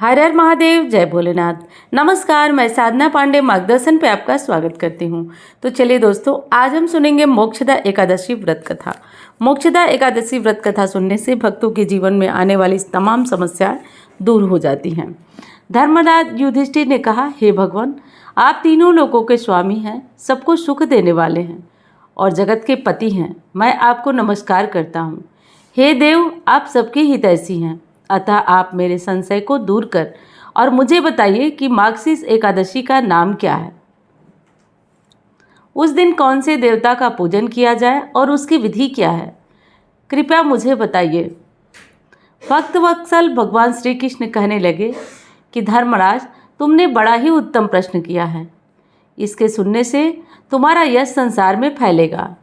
हर हर महादेव, जय भोलेनाथ। नमस्कार, मैं साधना पांडे मार्गदर्शन पे आपका स्वागत करती हूँ। तो चलिए दोस्तों, आज हम सुनेंगे मोक्षदा एकादशी व्रत कथा। मोक्षदा एकादशी व्रत कथा सुनने से भक्तों के जीवन में आने वाली तमाम समस्याएं दूर हो जाती हैं। धर्मराज युधिष्ठिर ने कहा, हे भगवान, आप तीनों लोकों के स्वामी हैं, सबको सुख देने वाले हैं और जगत के पति हैं। मैं आपको नमस्कार करता हूँ। हे देव, आप सबके हितैषी हैं, अतः आप मेरे संशय को दूर कर और मुझे बताइए कि मार्गशीर्ष एकादशी का नाम क्या है। उस दिन कौन से देवता का पूजन किया जाए और उसकी विधि क्या है, कृपया मुझे बताइए। भक्त वत्सल भगवान श्री कृष्ण कहने लगे कि धर्मराज, तुमने बड़ा ही उत्तम प्रश्न किया है। इसके सुनने से तुम्हारा यश संसार में फैलेगा।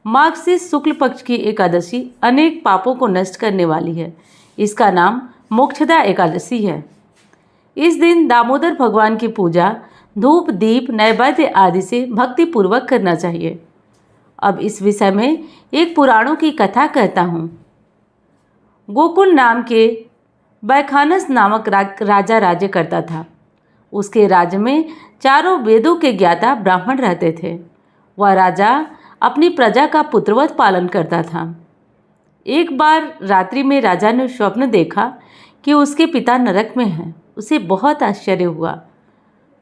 मार्गशीर्ष शुक्ल पक्ष की एकादशी अनेक पापों को नष्ट करने वाली है। इसका नाम मोक्षदा एकादशी है। इस दिन दामोदर भगवान की पूजा धूप, दीप, नैवेद्य आदि से भक्तिपूर्वक करना चाहिए। अब इस विषय में एक पुराणों की कथा कहता हूँ। गोकुल नाम के बैखानस नामक राजा राज्य करता था। उसके राज्य में चारों वेदों के ज्ञाता ब्राह्मण रहते थे। वह राजा अपनी प्रजा का पुत्रवत पालन करता था। एक बार रात्रि में राजा ने स्वप्न देखा कि उसके पिता नरक में हैं। उसे बहुत आश्चर्य हुआ।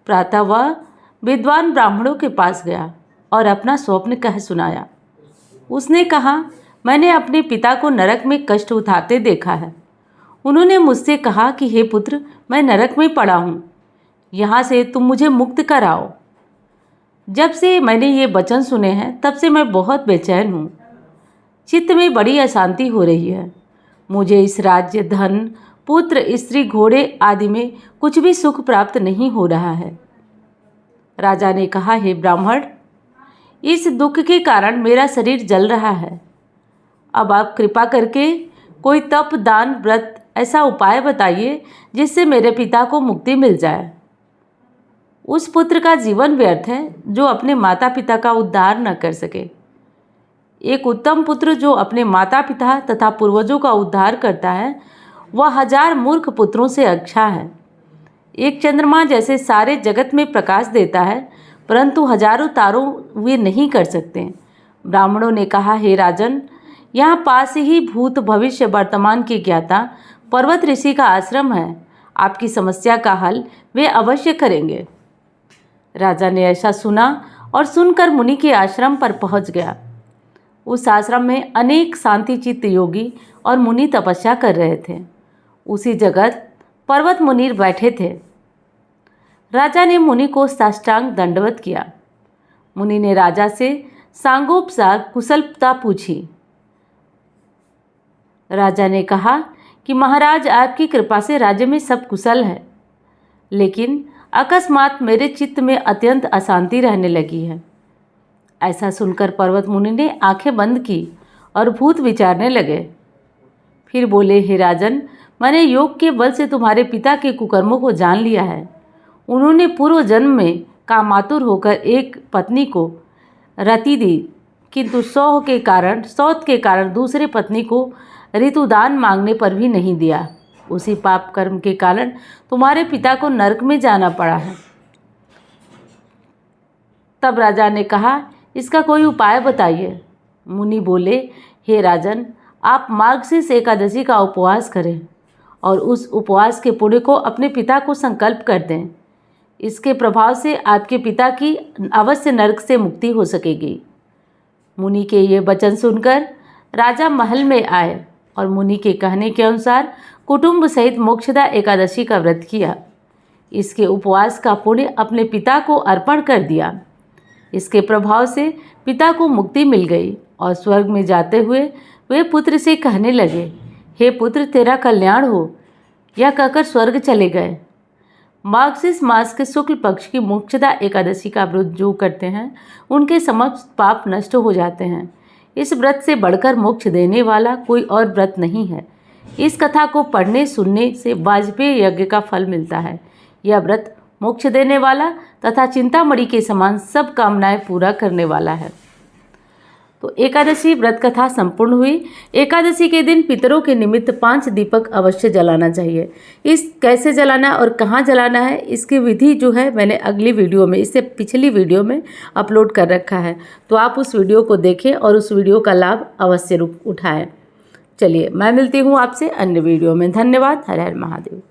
प्रातः वह विद्वान ब्राह्मणों के पास गया और अपना स्वप्न कह सुनाया। उसने कहा, मैंने अपने पिता को नरक में कष्ट उठाते देखा है। उन्होंने मुझसे कहा कि हे पुत्र, मैं नरक में पड़ा हूँ, यहाँ से तुम मुझे मुक्त कराओ। जब से मैंने ये वचन सुने हैं तब से मैं बहुत बेचैन हूँ। चित्त में बड़ी अशांति हो रही है। मुझे इस राज्य, धन, पुत्र, स्त्री, घोड़े आदि में कुछ भी सुख प्राप्त नहीं हो रहा है। राजा ने कहा, हे ब्राह्मण, इस दुख के कारण मेरा शरीर जल रहा है। अब आप कृपा करके कोई तप, दान, व्रत ऐसा उपाय बताइए जिससे मेरे पिता को मुक्ति मिल जाए। उस पुत्र का जीवन व्यर्थ है जो अपने माता पिता का उद्धार न कर सके। एक उत्तम पुत्र जो अपने माता पिता तथा पूर्वजों का उद्धार करता है, वह 1000 मूर्ख पुत्रों से अच्छा है। एक चंद्रमा जैसे सारे जगत में प्रकाश देता है, परंतु हजारों तारों वे नहीं कर सकते। ब्राह्मणों ने कहा, हे राजन, यहाँ पास ही भूत, भविष्य, वर्तमान के ज्ञाता पर्वत ऋषि का आश्रम है। आपकी समस्या का हल वे अवश्य करेंगे। राजा ने ऐसा सुना और सुनकर मुनि के आश्रम पर पहुँच गया। उस आश्रम में अनेक शांति चित्त योगी और मुनि तपस्या कर रहे थे। उसी जगह पर्वत मुनि बैठे थे। राजा ने मुनि को साष्टांग दंडवत किया। मुनि ने राजा से सांगोपचार कुशलता पूछी। राजा ने कहा कि महाराज, आपकी कृपा से राज्य में सब कुशल है, लेकिन अकस्मात मेरे चित्त में अत्यंत अशांति रहने लगी है। ऐसा सुनकर पर्वत मुनि ने आंखें बंद की और भूत विचारने लगे। फिर बोले, हे राजन, मैंने योग के बल से तुम्हारे पिता के कुकर्मों को जान लिया है। उन्होंने पूर्व जन्म में कामातुर होकर एक पत्नी को रति दी, किंतु शौच के कारण दूसरे पत्नी को ऋतुदान मांगने पर भी नहीं दिया। उसी पाप कर्म के कारण तुम्हारे पिता को नरक में जाना पड़ा है। तब राजा ने कहा, इसका कोई उपाय बताइए। मुनि बोले, हे राजन, आप मार्गशीर्ष एकादशी का उपवास करें और उस उपवास के पुण्य को अपने पिता को संकल्प कर दें। इसके प्रभाव से आपके पिता की अवश्य नरक से मुक्ति हो सकेगी। मुनि के ये वचन सुनकर राजा महल में आए और मुनि के कहने के अनुसार कुटुंब सहित मोक्षदा एकादशी का व्रत किया। इसके उपवास का पुण्य अपने पिता को अर्पण कर दिया। इसके प्रभाव से पिता को मुक्ति मिल गई और स्वर्ग में जाते हुए वे पुत्र से कहने लगे, हे पुत्र, तेरा कल्याण हो। यह कहकर स्वर्ग चले गए। मार्गशीर्ष मास के शुक्ल पक्ष की मोक्षदा एकादशी का व्रत जो करते हैं, उनके समस्त पाप नष्ट हो जाते हैं। इस व्रत से बढ़कर मोक्ष देने वाला कोई और व्रत नहीं है। इस कथा को पढ़ने सुनने से वाजपेय यज्ञ का फल मिलता है। यह व्रत मोक्ष देने वाला तथा चिंतामणि के समान सब कामनाएं पूरा करने वाला है। तो एकादशी व्रत कथा संपूर्ण हुई। एकादशी के दिन पितरों के निमित्त 5 दीपक अवश्य जलाना चाहिए। इस कैसे जलाना और कहाँ जलाना है, इसकी विधि जो है मैंने अगली वीडियो में, इससे पिछली वीडियो में अपलोड कर रखा है, तो आप उस वीडियो को देखें और उस वीडियो का लाभ अवश्य उठाएं। चलिए, मैं मिलती हूँ आपसे अन्य वीडियो में। धन्यवाद। हर हर महादेव।